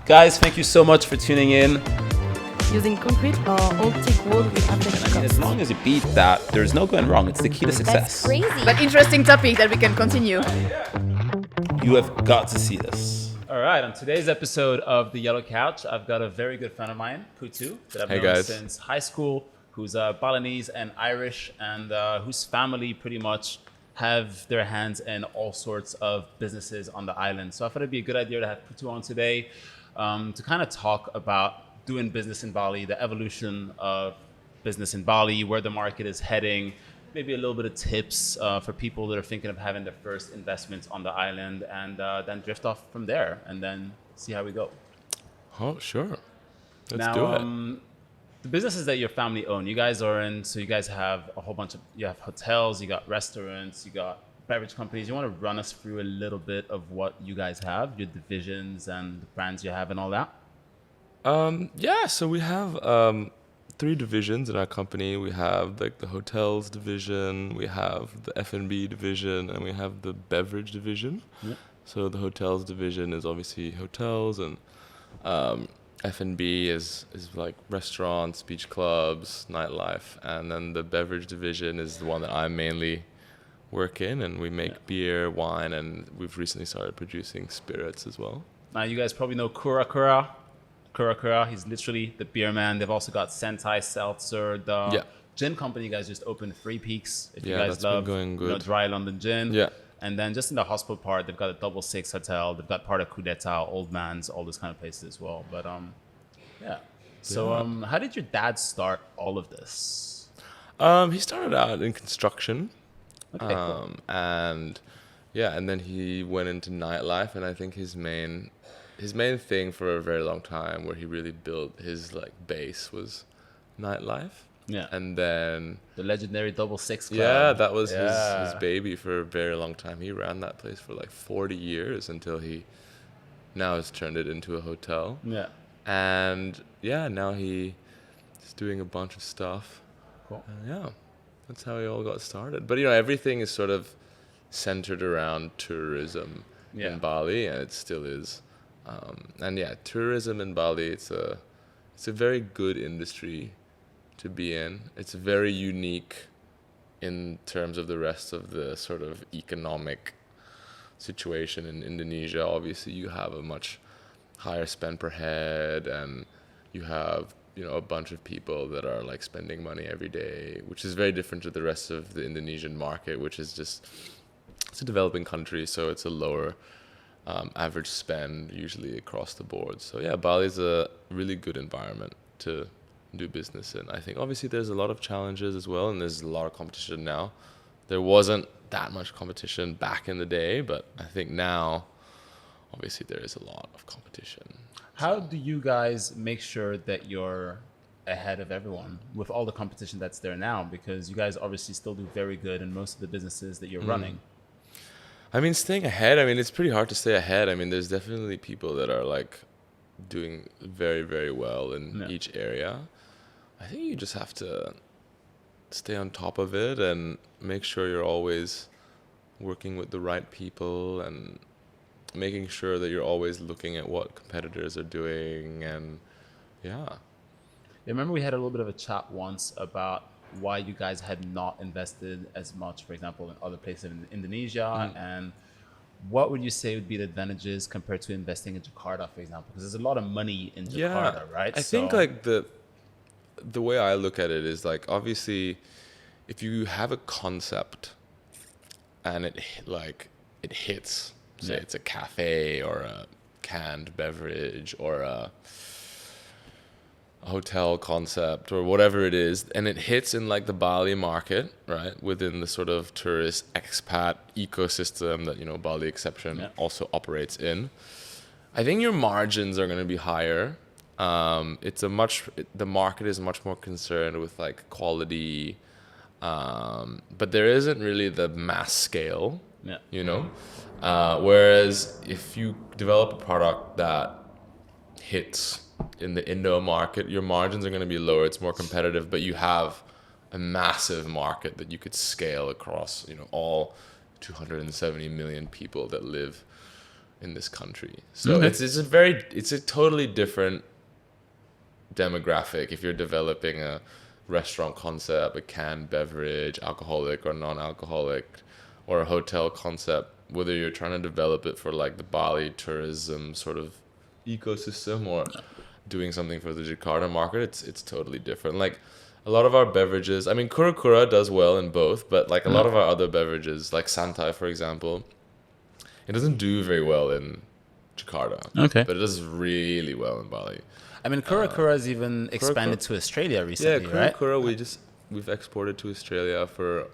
Guys, thank you so much for tuning in. Using concrete or optic wood with applique I mean, as long as you beat that, there's no going wrong. It's the key to That's success. crazy. But interesting topic that we can continue. You have got to see this. All right, on today's episode of The Yellow Couch, I've got a very good friend of mine, Putu, that I've known since high school, who's Balinese and Irish, and whose family pretty much have their hands in all sorts of businesses on the island. So I thought it'd be a good idea to have Putu on today to kind of talk about doing business in Bali, the evolution of business in Bali, where the market is heading, maybe a little bit of tips for people that are thinking of having their first investments on the island, and then drift off from there and then see how we go. Oh, sure. Let's Now, do it. The businesses that your family own, you guys are in, so you guys have a whole bunch of, you have hotels, you got restaurants, you got beverage companies. You want to run us through a little bit of what you guys have, your divisions and the brands you have and all that? So we have 3 divisions in our company. We have like the hotels division, we have the F&B division, and we have the beverage division. Yeah. So the hotels division is obviously hotels, and F&B is like restaurants, beach clubs, nightlife. And then the beverage division is the one that I mainly work in, and we make beer, wine, and we've recently started producing spirits as well. Now, you guys probably know 𝐘𝐄𝐋𝐈, he's literally the beer man. They've also got Sentai Seltzer, the gin company you guys just opened, Three Peaks, if you guys love dry London gin. Yeah. And then just in the hospital part, they've got a 2-6 hotel. They've got part of 𝐾𝐿𝐷, Old Man's, all those kind of places as well. But yeah. So how did your dad start all of this? He started out in construction. Okay, cool. And then he went into nightlife, and I think his main thing for a very long time, where he really built his like base, was nightlife. Yeah. And then The legendary 2-6 club. yeah, that was his baby for a very long time. He ran that place for like 40 years until he now has turned it into a hotel. Yeah. And now he's doing a bunch of stuff. Cool. That's how he all got started. But everything is sort of centered around tourism in Bali, and it still is. Tourism in Bali, it's a very good industry to be in. It's very unique in terms of the rest of the sort of economic situation in Indonesia. Obviously, you have a much higher spend per head, and you have a bunch of people that are like spending money every day, which is very different to the rest of the Indonesian market, which is it's a developing country, so it's a lower average spend usually across the board. So Bali is a really good environment to do business in. I think obviously there's a lot of challenges as well, and there's a lot of competition now. There wasn't that much competition back in the day, but I think now obviously there is a lot of competition. How do you guys make sure that you're ahead of everyone with all the competition that's there now? Because you guys obviously still do very good in most of the businesses that you're running. I mean, staying ahead, it's pretty hard to stay ahead. There's definitely people that are like doing very, very well in each area. I think you just have to stay on top of it and make sure you're always working with the right people, and making sure that you're always looking at what competitors are doing. And I remember we had a little bit of a chat once about why you guys had not invested as much, for example, in other places in Indonesia, and what would you say would be the advantages compared to investing in Jakarta, for example? Because there's a lot of money in Jakarta, right? I think like the way I look at it is like, obviously, if you have a concept and it hits, say it's a cafe or a canned beverage or a hotel concept or whatever it is, and it hits in like the Bali market, right, within the sort of tourist expat ecosystem that Bali Exception also operates in, I think your margins are going to be higher. The market is much more concerned with like quality, but there isn't really the mass scale, whereas if you develop a product that hits in the Indo market, your margins are going to be lower. It's more competitive, but you have a massive market that you could scale across, all 270 million people that live in this country. So it's a totally different demographic if you're developing a restaurant concept, a canned beverage, alcoholic or non-alcoholic, or a hotel concept, whether you're trying to develop it for like the Bali tourism sort of ecosystem or doing something for the Jakarta market, it's totally different. Like a lot of our beverages, I mean, 𝐾𝐿 does well in both, but like a lot of our other beverages, like Santai, for example, it doesn't do very well in Jakarta. Okay. But it does really well in Bali. I mean, 𝐾𝐿 has even expanded to Australia recently, right? 𝐾𝐿 we've exported to Australia for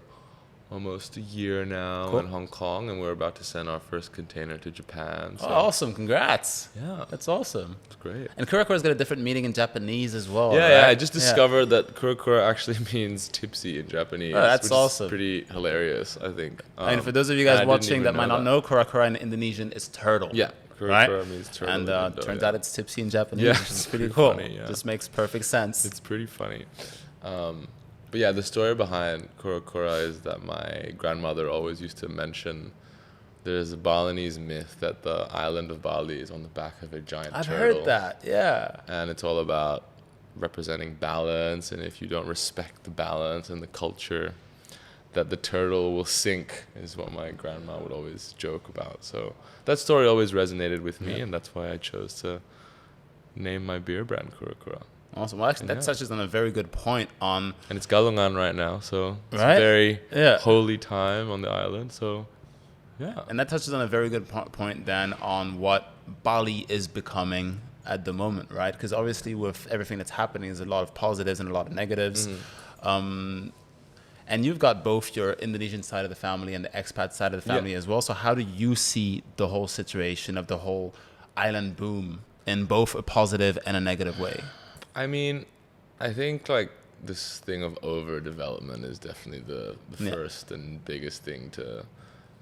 almost a year now in Hong Kong, and we're about to send our first container to Japan. So. Oh, awesome. Congrats. Yeah. That's awesome. It's great. And 𝐾𝐿 has got a different meaning in Japanese as well. Yeah, right? yeah. I just discovered that 𝐾𝐿 actually means tipsy in Japanese. Oh, that's which awesome. Is pretty hilarious, I think. And for those of you guys watching that might not know, 𝐾𝐿 in Indonesian is turtle. Yeah. Right? Means turtle. And turns out it's tipsy in Japanese, Yeah, which is pretty cool. Funny, yeah. Just makes perfect sense. It's pretty funny. But yeah, the story behind 𝐾𝐿 is that my grandmother always used to mention there's a Balinese myth that the island of Bali is on the back of a giant I've turtle. heard that, yeah. And it's all about representing balance, and if you don't respect the balance and the culture, that the turtle will sink, is what my grandma would always joke about. So that story always resonated with me, and that's why I chose to name my beer brand 𝐾𝐿. Awesome. Well, actually, that touches on a very good point on... And it's Galungan right now, so it's right? a very holy time on the island, so yeah. And that touches on a very good point then on what Bali is becoming at the moment, right? Because obviously with everything that's happening, there's a lot of positives and a lot of negatives. And you've got both your Indonesian side of the family and the expat side of the family as well. So how do you see the whole situation of the whole island boom in both a positive and a negative way? I mean, I think like this thing of overdevelopment is definitely the first and biggest thing to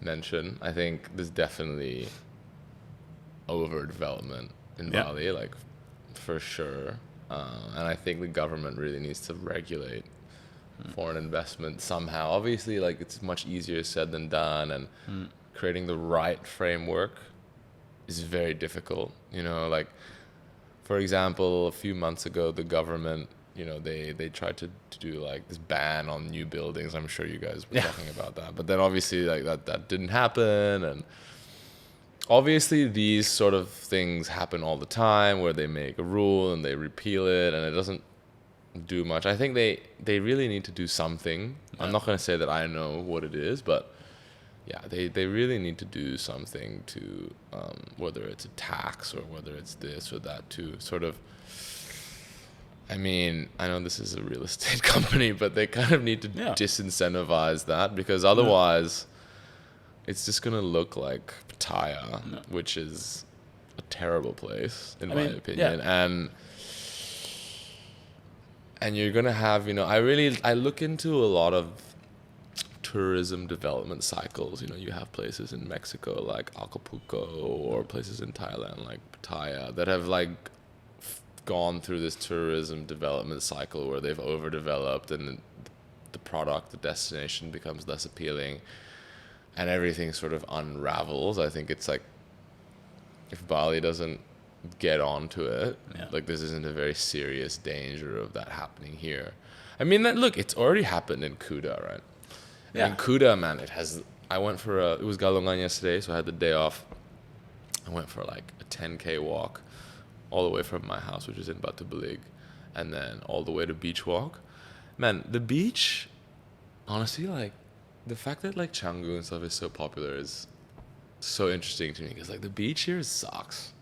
mention. I think there's definitely overdevelopment in Bali, like for sure. And I think the government really needs to regulate foreign investment somehow. Obviously, like it's much easier said than done, and creating the right framework is very difficult. You know, like for example, a few months ago, the government, you know, they tried to do like this ban on new buildings. I'm sure you guys were talking about that, but then obviously like that didn't happen, and obviously these sort of things happen all the time where they make a rule and they repeal it and it doesn't do much. I think they really need to do something. I'm not going to say that I know what it is, but yeah, they really need to do something to whether it's a tax or whether it's this or that, to sort of, I mean, I know this is a real estate company, but they kind of need to disincentivize that, because otherwise it's just going to look like Pattaya, which is a terrible place in my opinion. And you're going to have, you know, I look into a lot of tourism development cycles. You know, you have places in Mexico like Acapulco, or places in Thailand like Pattaya that have like gone through this tourism development cycle where they've overdeveloped and the product, the destination becomes less appealing and everything sort of unravels. I think it's like if Bali doesn't get onto it, like this isn't a very serious danger of that happening here. I mean, look, it's already happened in Kuta, right? Yeah. In Kuta, man, I went for it was Galungan yesterday, so I had the day off. I went for like a 10K walk all the way from my house, which is in Batu Belig, and then all the way to beach walk. Man, the beach, honestly, like the fact that like Canggu and stuff is so popular is so interesting to me, because like the beach here sucks.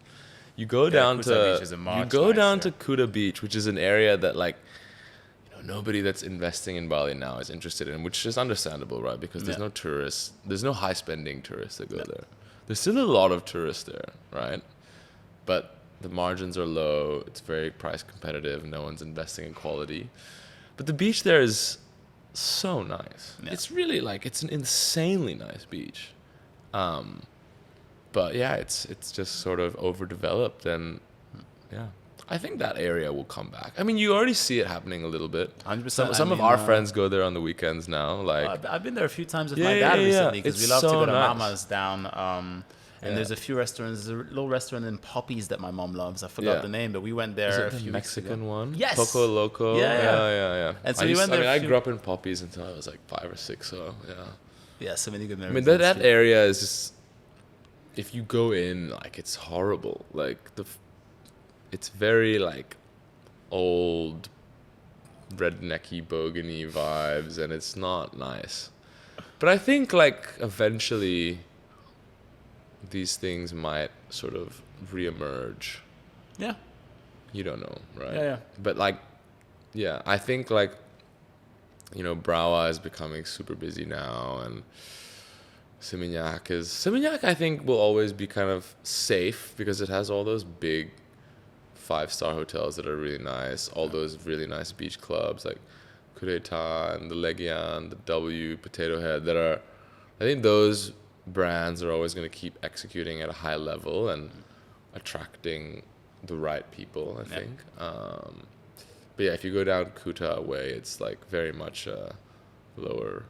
You go down to Kuta Beach, which is an area that like, nobody that's investing in Bali now is interested in, which is understandable, right? Because there's no tourists, there's no high spending tourists that go there. There's still a lot of tourists there, right? But the margins are low, it's very price competitive, no one's investing in quality. But the beach there is so nice. It's really like, it's an insanely nice beach. But yeah, it's just sort of overdeveloped, and I think that area will come back. I mean, you already see it happening a little bit. 100%. Some of our friends go there on the weekends now. Like I've been there a few times with my dad recently, because we love to go to Mama's down And there's a few restaurants. There's a little restaurant in Poppies that my mom loves. I forgot the name, but we went there a few Mexican one? Yes. Poco Loco? Yeah. And so we went there. I grew up in Poppies until I was like 5 or 6, so yeah. Yeah, so many good I memories. mean, that area is just, if you go in, like, it's horrible. Like, it's very, like, old, rednecky, bogany vibes, and it's not nice. But I think, like, eventually these things might sort of reemerge. Yeah. You don't know, right? Yeah. But, like, yeah, I think, like, you know, Brawa is becoming super busy now, and Seminyak, I think, will always be kind of safe because it has all those big 5-star hotels that are really nice, all those really nice beach clubs like Kuretan, the Legian, the W, Potato Head, that are, I think those brands are always going to keep executing at a high level and attracting the right people, I think. But yeah, if you go down Kuta way, it's like very much a lower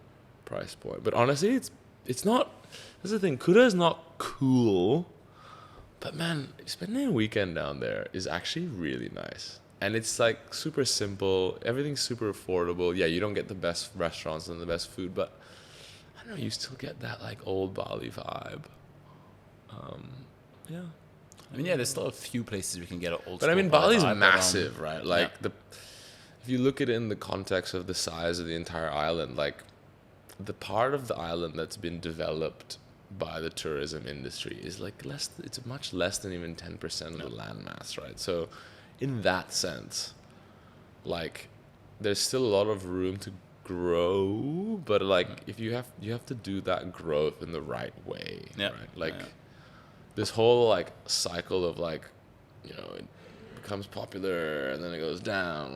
price point. But honestly, it's not, that's the thing, Kuta is not cool, but man, spending a weekend down there is actually really nice. And it's like super simple, everything's super affordable. Yeah, you don't get the best restaurants and the best food, but I don't know, you still get that like old Bali vibe. Yeah. I mean, yeah, there's still a few places we can get an old. But I mean, Bali's massive, right? Like if you look at it in the context of the size of the entire island, like the part of the island that's been developed by the tourism industry is like it's much less than even 10% of the landmass, right? So in that sense, like there's still a lot of room to grow, but like if you have to do that growth in the right way, right? Like this whole like cycle of like, you know, it becomes popular and then it goes down.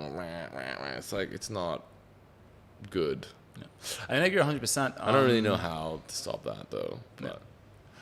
It's like, it's not good. I agree 100%. I don't really know how to stop that though. But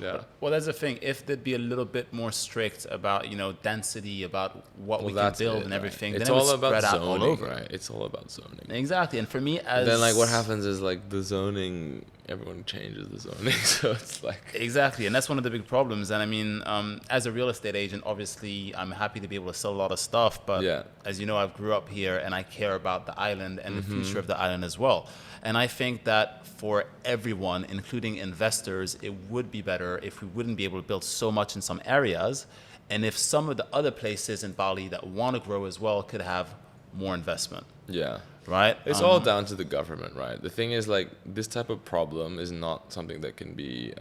yeah. Well, that's the thing. If they'd be a little bit more strict about, you know, density, about what we can build and everything, it's then all it would about spread zoning, out all over. right? It's all about zoning. Exactly. And for me, then like what happens is like the zoning, everyone changes the zoning, so it's like exactly, and that's one of the big problems. And I mean, as a real estate agent, obviously, I'm happy to be able to sell a lot of stuff. But as you know, I grew up here, and I care about the island and the future of the island as well. And I think that for everyone, including investors, it would be better if we wouldn't be able to build so much in some areas, and if some of the other places in Bali that want to grow as well could have more investment. Yeah. Right? It's all down to the government, right? The thing is, like, this type of problem is not something that can be...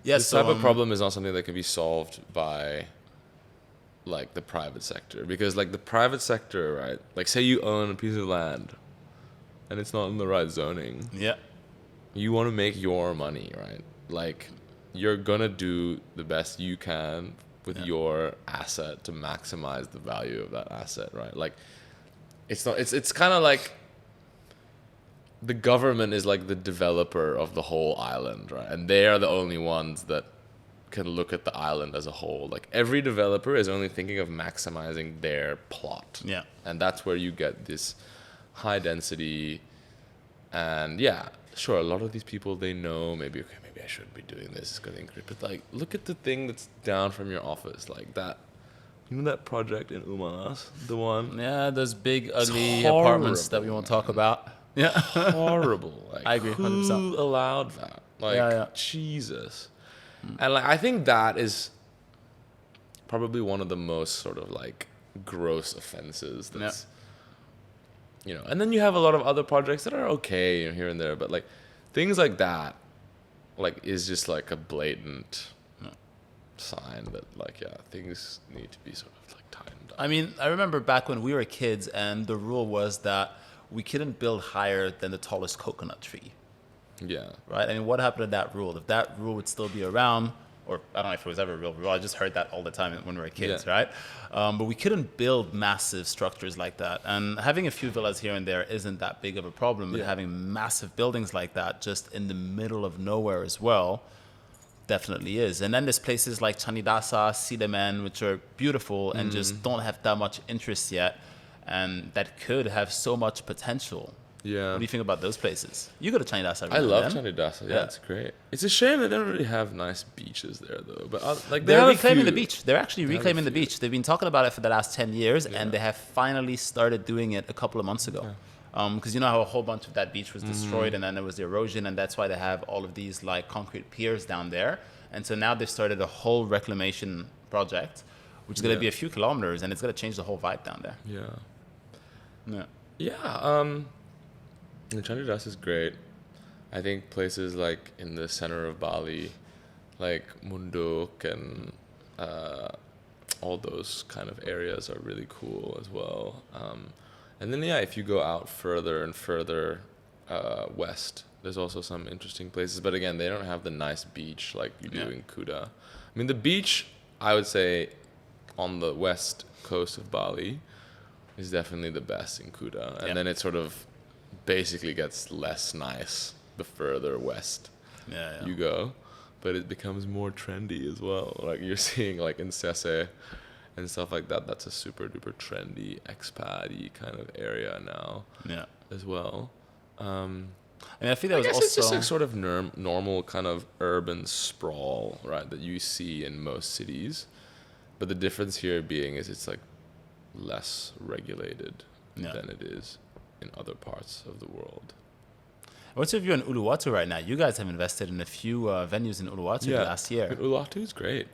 this type of problem is not something that can be solved by, like, the private sector. Because, like, the private sector, right? Like, say you own a piece of land, and it's not in the right zoning. Yeah. You want to make your money, right? Like, you're going to do the best you can with your asset to maximize the value of that asset, right? Like, it's kind of like the government is like the developer of the whole island, right? And they are the only ones that can look at the island as a whole. Like every developer is only thinking of maximizing their plot. Yeah. And that's where you get this high density. And yeah, sure, a lot of these people, they know maybe I shouldn't be doing this, it's going to increase. But like, look at the thing that's down from your office, like that. You know that project in Umanas? The one? Yeah, those big, ugly apartments that we won't talk about. Yeah. Horrible. Like, I agree, 100%. Who allowed that? Like, Jesus. And like, I think that is probably one of the most sort of like gross offenses that's, you know, and then you have a lot of other projects that are okay, you know, here and there, but like things like that, like, is just like a blatant sign that like things need to be sort of like tightened up. I mean, I remember back when we were kids and the rule was that we couldn't build higher than the tallest coconut tree. Yeah. Right? I mean, what happened to that rule? If that rule would still be around, or I don't know if it was ever a real rule, I just heard that all the time when we were kids, right? But we couldn't build massive structures like that. And having a few villas here and there isn't that big of a problem, but having massive buildings like that just in the middle of nowhere as well definitely is. And then there's places like Chanidasa, Sidaman, which are beautiful and just don't have that much interest yet, and that could have so much potential. Yeah. What do you think about those places? You go to Chanidasa. I love Chanidasa. Yeah, it's great. It's a shame they don't really have nice beaches there, though. But like they're reclaiming the beach. They're actually reclaiming the beach. They've been talking about it for the last 10 years, and they have finally started doing it a couple of months ago. Because you know how a whole bunch of that beach was destroyed, and then there was the erosion, and that's why they have all of these like concrete piers down there. And so now they've started a whole reclamation project, which is going to be a few kilometers, and it's going to change the whole vibe down there. The Chanidasa is great. I think places like in the center of Bali, like Munduk and all those kind of areas are really cool as well. And then if you go out further and further west, there's also some interesting places. But again, they don't have the nice beach like you do in Kuta. I mean, the beach, I would say, on the west coast of Bali is definitely the best in Kuta. And then it sort of basically gets less nice the further west you go. But it becomes more trendy as well. Like you're seeing like in 𝐂𝐿𝐴 and stuff like that. That's a super duper trendy expat-y kind of area now as well. I mean, I think that was also... it's just like sort of normal kind of urban sprawl, right, that you see in most cities. But the difference here being is it's like less regulated than it is in other parts of the world. What's your view on Uluwatu right now? You guys have invested in a few venues in Uluwatu last year. Uluwatu is great.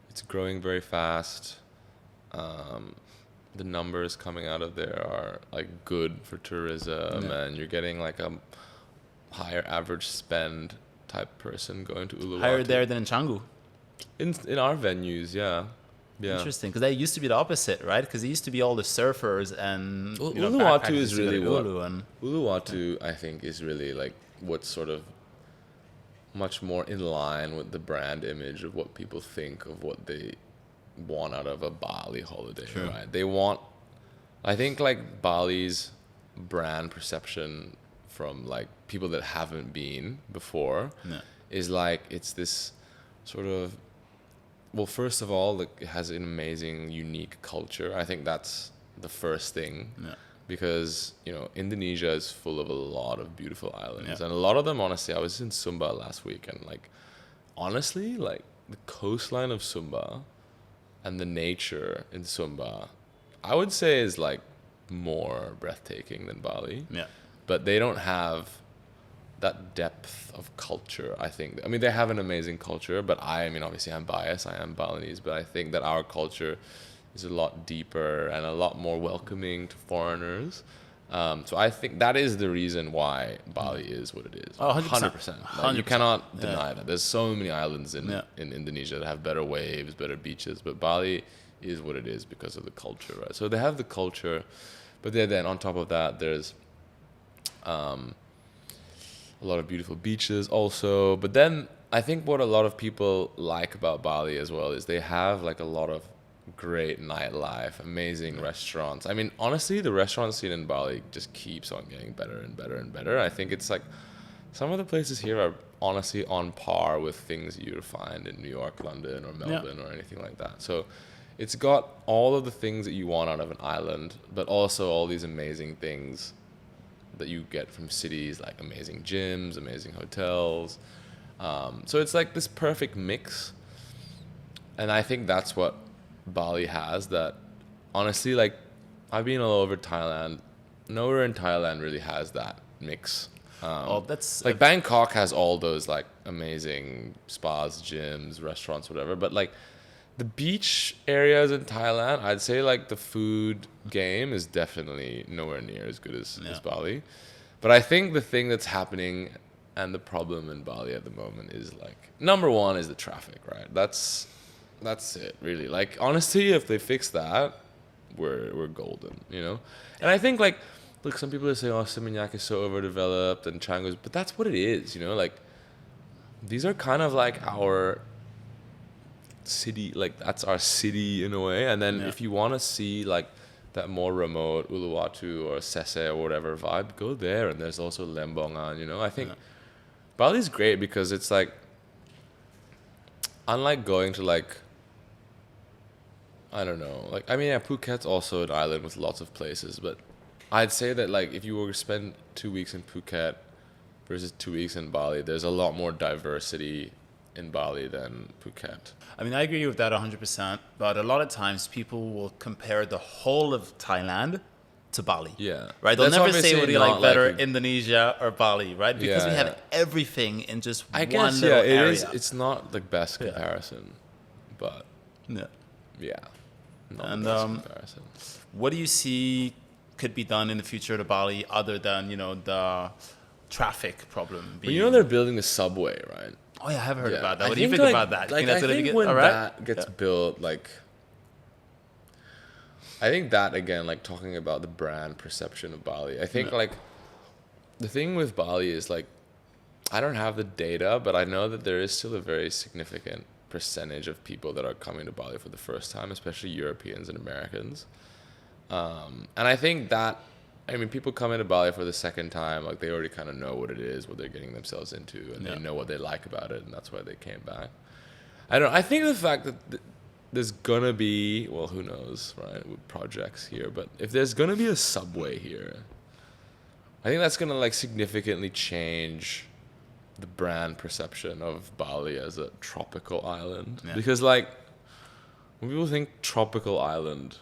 It's growing very fast. The numbers coming out of there are like good for tourism, and you're getting like a higher average spend type person going to Uluwatu. Higher there than in Canggu. In our venues, yeah. Interesting, because that used to be the opposite, right? Because it used to be all the surfers and Uluwatu is really what Uluwatu, I think, is really like what's sort of much more in line with the brand image of what people think of what they want out of a Bali holiday, right? They want, I think, like Bali's brand perception from like people that haven't been before is like it's this sort of, well, first of all, like, it has an amazing, unique culture. I think that's the first thing. Because, you know, Indonesia is full of a lot of beautiful islands. And a lot of them, honestly, I was in Sumba last week. And, like, honestly, like, the coastline of Sumba and the nature in Sumba, I would say is, like, more breathtaking than Bali. But they don't have that depth of culture, I think. I mean, they have an amazing culture, but I mean, obviously I'm biased, I am Balinese, but I think that our culture is a lot deeper and a lot more welcoming to foreigners. So I think that is the reason why Bali is what it is. 100%. Like, you cannot deny that. There's so many islands in Indonesia that have better waves, better beaches, but Bali is what it is because of the culture, right? So they have the culture, but then on top of that, there's a lot of beautiful beaches also. But then I think what a lot of people like about Bali as well is they have like a lot of great nightlife, amazing restaurants. I mean, honestly, the restaurant scene in Bali just keeps on getting better and better and better. I think it's like some of the places here are honestly on par with things you'd find in New York, London, or Melbourne or anything like that. So it's got all of the things that you want out of an island, but also all these amazing things that you get from cities, like amazing gyms, amazing hotels. So it's like this perfect mix. And I think that's what Bali has, that honestly, like, I've been all over Thailand. Nowhere in Thailand really has that mix. That's like Bangkok has all those like amazing spas, gyms, restaurants, whatever. But like the beach areas in Thailand, I'd say like the food game is definitely nowhere near as good as Bali. But I think the thing that's happening and the problem in Bali at the moment is like, number one is the traffic, right? That's it, really. Like, honestly, if they fix that, we're golden, you know? And I think, like, look, some people are saying, oh, Seminyak is so overdeveloped and Canggu's, but that's what it is, you know? Like, these are kind of like our city, like, that's our city in a way. And then if you want to see, like, that more remote Uluwatu or 𝐶𝐿𝐴 or whatever vibe, go there. And there's also Lembongan, you know? I think Bali's great because it's, like, unlike going to, like, I don't know, like, I mean, Phuket's also an island with lots of places, but I'd say that like if you were to spend 2 weeks in Phuket versus 2 weeks in Bali, there's a lot more diversity in Bali than Phuket. I mean, I agree with that 100%, but a lot of times people will compare the whole of Thailand to Bali. Yeah. Right? They'll That's never obviously say would you like not better like Indonesia or Bali, right? Because we have everything in just I one guess, little it area. is. It's not the best comparison, but Yeah. yeah. Not And, the best comparison. What do you see could be done in the future to Bali other than, the traffic problem But they're building a subway, right? Oh yeah, I have heard about that. I What do you think, think like, about that? Like, that's I gonna be think good? when All right? that gets built, like, I think that again, like talking about the brand perception of Bali, I think like the thing with Bali is like, I don't have the data, but I know that there is still a very significant percentage of people that are coming to Bali for the first time, especially Europeans and Americans. And I think that, I mean, people come into Bali for the second time, like they already kind of know what it is, what they're getting themselves into, and they know what they like about it, and that's why they came back. I think the fact that there's gonna be, well, who knows, right, with projects here, but if there's gonna be a subway here, I think that's gonna like significantly change the brand perception of Bali as a tropical island. Because like when people think tropical island,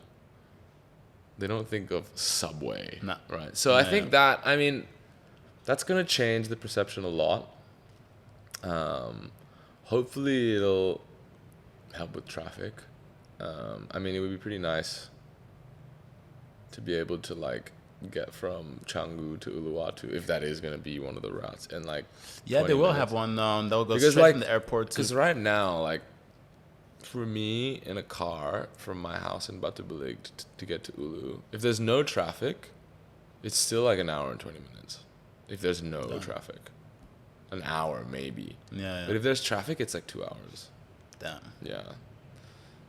they don't think of subway, right? So I think that, I mean, that's gonna change the perception a lot. Hopefully it'll help with traffic. I mean, it would be pretty nice to be able to like get from Canggu to Uluwatu, if that is going to be one of the routes, and like they will have one that will go straight from the airport to. Because right now, like for me in a car from my house in Batu Belig to get to Ulu, if there's no traffic, it's still like an hour and 20 minutes. If there's no traffic, an hour maybe. But if there's traffic, it's like 2 hours. Damn. Yeah.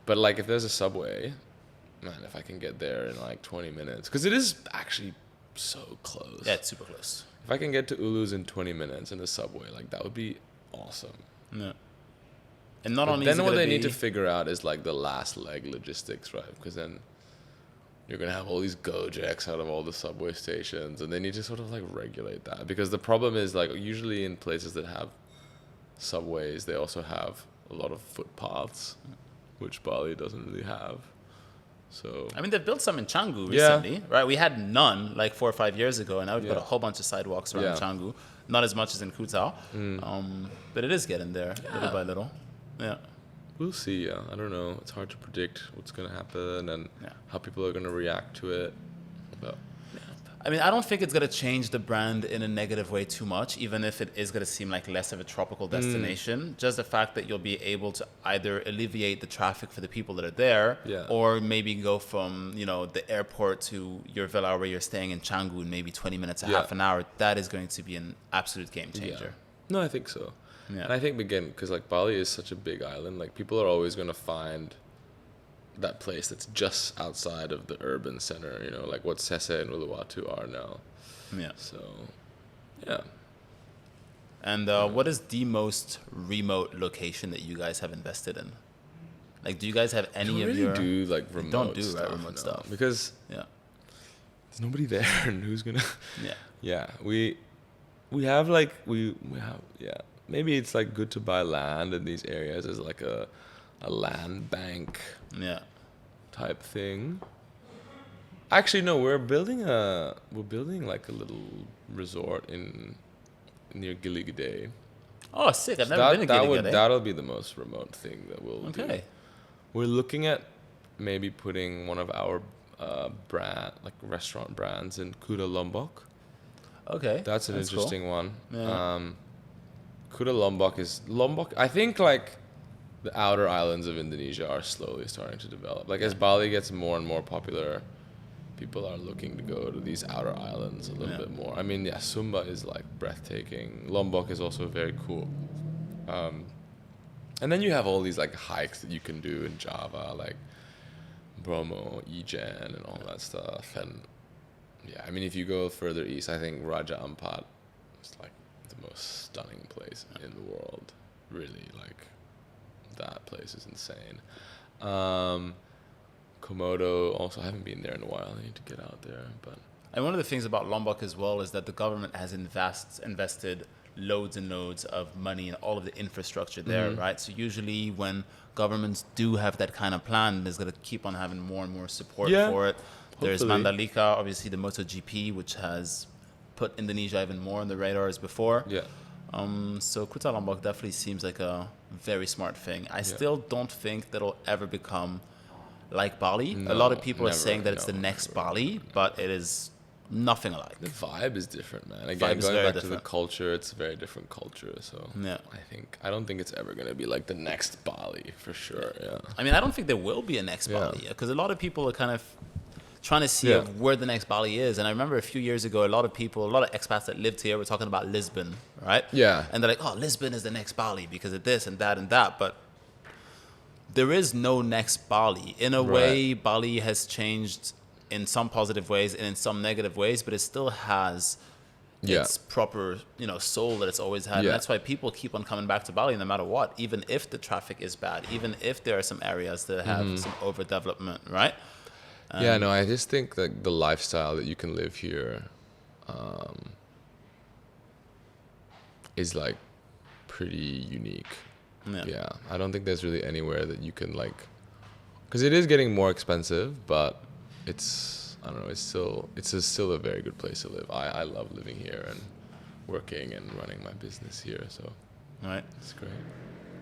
But like if there's a subway, man, if I can get there in like 20 minutes, because it is actually so close. Yeah, it's super close. If I can get to Ulu's in 20 minutes in the subway, like that would be awesome. Yeah. And not only then what they need to figure out is like the last leg logistics, right? Because then you're gonna have all these 𝐘𝐄𝐋𝐋𝐈 out of all the subway stations, and they need to sort of like regulate that, because the problem is like usually in places that have subways, they also have a lot of footpaths, which Bali doesn't really have. So I mean, they've built some in Canggu recently, right? We had none like 4 or 5 years ago, and now we've got a whole bunch of sidewalks around Canggu. Not as much as in 𝐘𝐿, but it is getting there little by little. Yeah. We'll see. I don't know. It's hard to predict what's going to happen and how people are going to react to it. But I mean, I don't think it's going to change the brand in a negative way too much, even if it is going to seem like less of a tropical destination. Just the fact that you'll be able to either alleviate the traffic for the people that are there, or maybe go from, the airport to your villa where you're staying in Canggu in maybe 20 minutes, half an hour. That is going to be an absolute game changer. No, I think so. Yeah. And I think, again, because like Bali is such a big island, like people are always going to find that place that's just outside of the urban center, like what 𝐶𝐶 and Uluwatu are now. Yeah. So, yeah. And what is the most remote location that you guys have invested in? Like, do you guys have any of your... do like remote don't do stuff, remote stuff. Because there's nobody there, and who's gonna... We have like, we have, maybe it's like good to buy land in these areas as like a land bank type thing. Actually, no, we're building like a little resort near 𝐷𝐔𝐍𝐍𝐈𝐍𝐆. Oh, sick! I've never been to 𝐷𝐔𝐍𝐍𝐈𝐍𝐆. That'll be the most remote thing that we'll do. We're looking at maybe putting one of our restaurant brands in Kuta Lombok. Okay, that's an interesting one. Yeah. Kuta Lombok I think like the outer islands of Indonesia are slowly starting to develop. Like as Bali gets more and more popular, people are looking to go to these outer islands a little bit more. I mean, Sumba is like breathtaking. Lombok is also very cool. And then you have all these like hikes that you can do in Java, like Bromo, Ijen, and all that stuff. And I mean, if you go further east, I think Raja Ampat is like the most stunning place in the world. Really, like that place is insane. Komodo also, I haven't been there in a while. I need to get out there, but And one of the things about Lombok as well is that the government has invested loads and loads of money in all of the infrastructure there, right? So usually when governments do have that kind of plan, there's going to keep on having more and more support for it. There's Mandalika, obviously the MotoGP, which has put Indonesia even more on the radar as before. Yeah. So Kuta Lombok definitely seems like a very smart thing. I still don't think that'll ever become like Bali. A lot of people are saying that it's the next Bali, but it is nothing alike. The vibe is different, man. Again, going back to the culture, it's a very different culture. So I don't think it's ever going to be like the next Bali for sure. Yeah. I mean, I don't think there will be a next Bali because a lot of people are kind of trying to see where the next Bali is. And I remember a few years ago, a lot of expats that lived here were talking about Lisbon, right? Yeah. And they're like, oh, Lisbon is the next Bali because of this and that and that. But there is no next Bali. In a way, Bali has changed in some positive ways and in some negative ways, but it still has its proper, soul that it's always had. And that's why people keep on coming back to Bali no matter what, even if the traffic is bad, even if there are some areas that have some overdevelopment, right? I just think that the lifestyle that you can live here is like pretty unique. Yeah, I don't think there's really anywhere that you can because it is getting more expensive, but it's still a very good place to live. I love living here and working and running my business here, so it's great.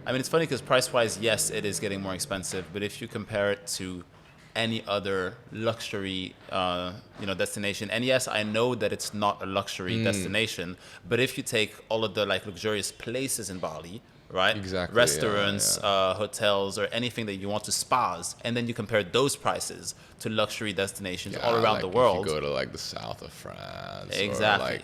I mean, it's funny because price-wise, yes, it is getting more expensive, but if you compare it to any other luxury destination, and yes, I know that it's not a luxury destination, but if you take all of the luxurious places in Bali, right? Exactly. Restaurants, hotels, or anything that you want to spas, and then you compare those prices to luxury destinations all around the world. If you go to the south of France, exactly, or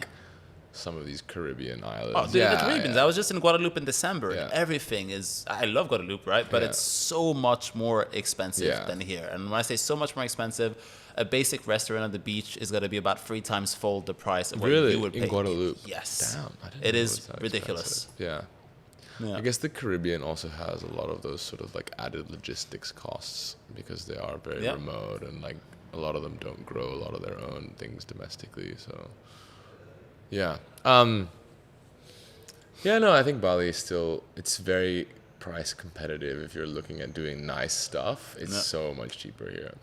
some of these Caribbean islands. Oh, dude, the Caribbean. I was just in Guadeloupe in December, and everything I love Guadeloupe, right? But it's so much more expensive than here. And when I say so much more expensive, a basic restaurant on the beach is going to be about 3 times fold the price of what you would pay. In Guadeloupe? Yes. Damn, I didn't it know is ridiculous. Yeah. I guess the Caribbean also has a lot of those sort of added logistics costs because they are very remote and a lot of them don't grow a lot of their own things domestically. So I think Bali is it's very price competitive. If you're looking at doing nice stuff, it's so much cheaper here,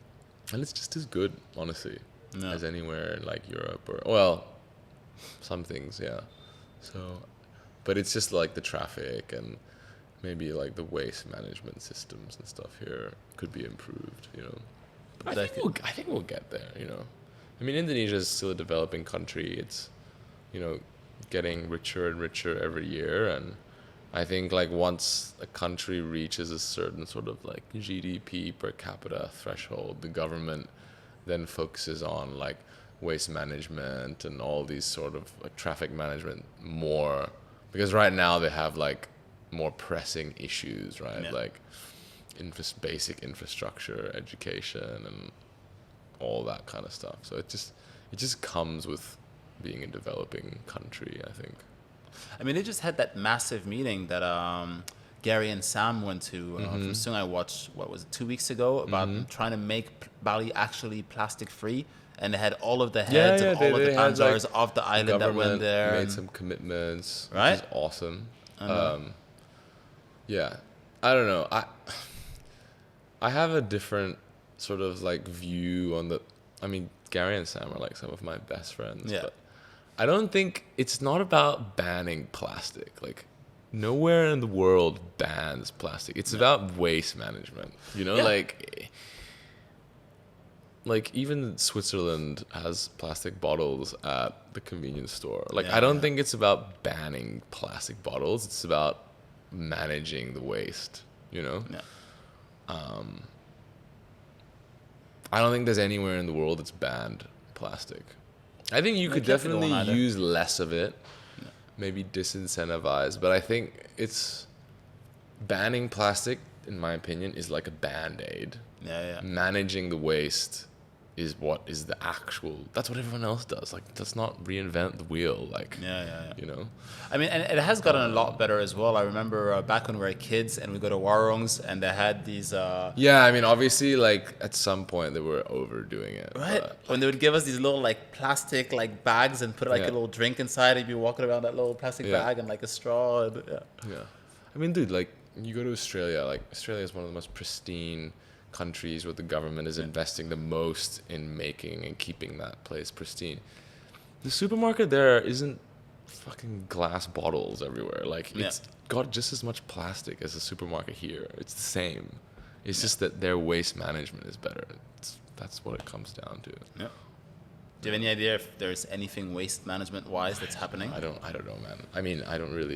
and it's just as good, honestly, as anywhere in Europe or some things. So. But it's just the traffic and maybe the waste management systems and stuff here could be improved, But I think we'll get there, I mean, Indonesia is still a developing country. It's, getting richer and richer every year. And I think once a country reaches a certain sort of GDP per capita threshold, the government then focuses on waste management and all these sort of traffic management more. Because right now they have more pressing issues, right? Basic infrastructure, education, and all that kind of stuff. So it just comes with being a developing country, I think. I mean, they just had that massive meeting that Gary and Sam went to from Sungai Watch. What was it, 2 weeks ago? About trying to make Bali actually plastic free. And they had all of the heads and all of the panjars of the island that went there. Made some commitments, right? Which is awesome. I don't know. I have a different sort of view on I mean, Gary and Sam are some of my best friends. Yeah. But I don't think it's not about banning plastic. Nowhere in the world bans plastic. It's about waste management. Even Switzerland has plastic bottles at the convenience store. I don't think it's about banning plastic bottles. It's about managing the waste, Yeah. I don't think there's anywhere in the world that's banned plastic. I think you could definitely use less of it, maybe disincentivize, but I think it's banning plastic, in my opinion, is like a Band-Aid. Yeah. Managing the waste is what is the actual. That's what everyone else does. Like, let's not reinvent the wheel. Like, you know. I mean, and it has gotten a lot better as well. I remember back when we were kids and we go to warungs and they had these. Yeah, I mean, obviously, like at some point they were overdoing it. Right. When they would give us these little like plastic like bags and put like a little drink inside, and you'd be walking around that little plastic bag and like a straw. And, I mean, dude, like you go to Australia. Like Australia is one of the most pristine countries where the government is investing the most in making and keeping that place pristine. The supermarket there isn't fucking glass bottles everywhere. Like it's got just as much plastic as a supermarket here. It's the same. It's just that their waste management is better. That's what it comes down to. Yeah. Do you have any idea if there's anything waste management wise that's happening? I don't know, man. I mean, I don't know.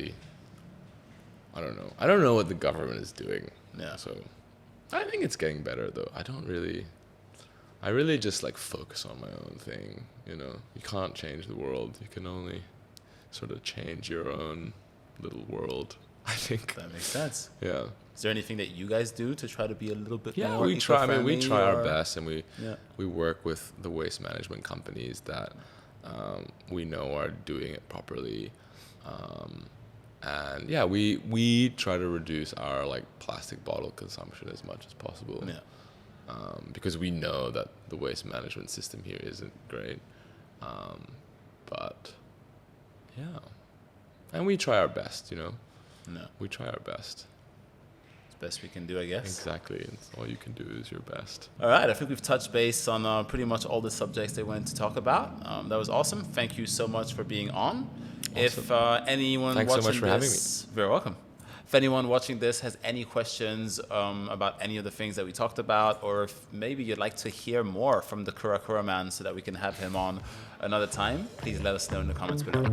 I don't know what the government is doing. Yeah. So I think it's getting better though. I really just like focus on my own thing, you know. You can't change the world. You can only sort of change your own little world, I think. That makes sense. Yeah. Is there anything that you guys do to try to be a little bit more we try. I mean, we try our best, and we work with the waste management companies that we know are doing it properly. And we try to reduce our like plastic bottle consumption as much as possible. Yeah. Because we know that the waste management system here isn't great. But yeah. And we try our best, you know. No. We try our best. It's the best we can do, I guess. Exactly. It's all you can do is your best. All right. I think we've touched base on pretty much all the subjects they wanted to talk about. That was awesome. Thank you so much for being on. Awesome. If anyone Thanks watching so much for having me. Very welcome. If anyone watching this has any questions about any of the things that we talked about, or if maybe you'd like to hear more from the 𝐘𝐿 man so that we can have him on another time, please let us know in the comments below.